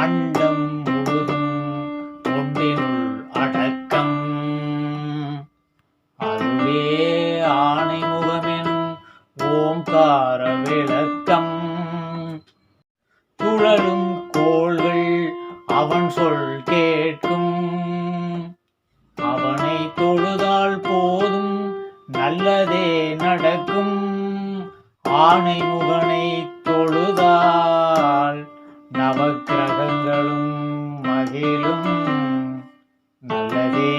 அண்டம் முழுதும் ஒன்றினுள் அடக்கம். அதுவே ஆணை முகமெனும் ஓம்கார விளக்கம். சுழலும் கோள்கள் அவன் சொல் கேட்கும். அவனை தொழுதால் போதும் நல்லதே நடக்கும். ஆணை முகனை தொழுதால் நவக்கிரகங்களும் மகிழும். நல்லதே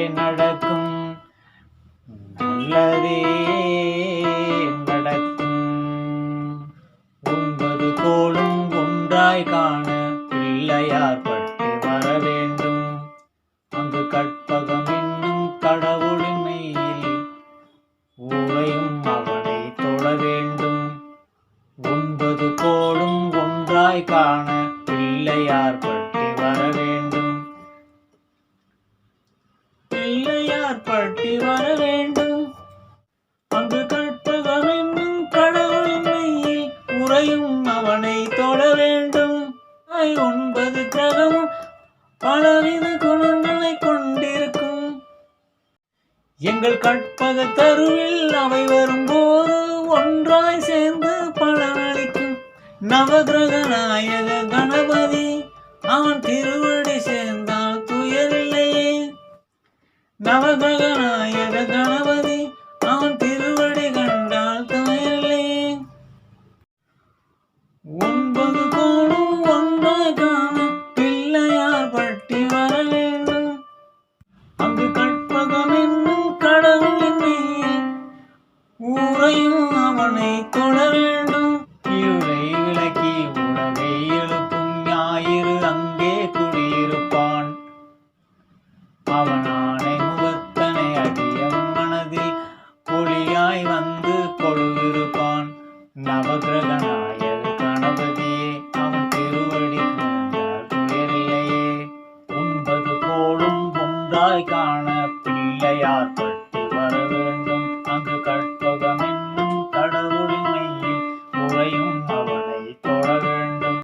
நடக்கும். நல்லதே நடக்கும். ஒன்பது கோளும் ஒன்றாய் காண பிள்ளையார் பட்டு வர வேண்டும். அங்கு கற்பகம் என்னும் கடவுளின் மெய்யில் உறையும் அவனை தொழ வேண்டும். ஒன்பது கோளும் ஒன்றாய் காண பிள்ளையார் பட்டு வர வேண்டும். பிள்ளையார் பட்டு வர வேண்டும். அங்கு கற்பகம் என்னும் கடவுளின் மெய்யில் உறையும் அவனை தொழ வேண்டும். ஒன்பது கிரகமும் பலவித குணங்களை கொண்டிருக்கும். எங்கள் கற்பக தருவில் அவை வரும்போது ஒன்றாய் சேர்ந்து பலனளிக்கும். நவகிரக நாயக கணபதி அவன் திருவடி சேர்ந்தால் துயரில்லையே. நவகிரக நாயக கணபதி அவன் திருவடி கண்டால் துயரில்லையே. ஒன்பது கோளும் ஒன்றாய் காண பிள்ளையார் பட்டி வர வேண்டும். அங்கு கற்பகம் என்னும் கடவுளின் மெய்யில் உறையும் அவனை தொழ வேண்டும். இருளை விளக்கி உலகை எழுப்பும் ஞாயிறு அங்கே குடியிருப்பான். அவன் ஆணை முகத்தனை அடியவன் மனதில் ஒளியாய் வந்து கொழுவிருப்பான். நவகிரக நாயக கணபதியே அவன் திருவடி கொண்டார் துயரில்லையே. ஒன்பது கோளும் ஒன்றாய் காண பிள்ளையார்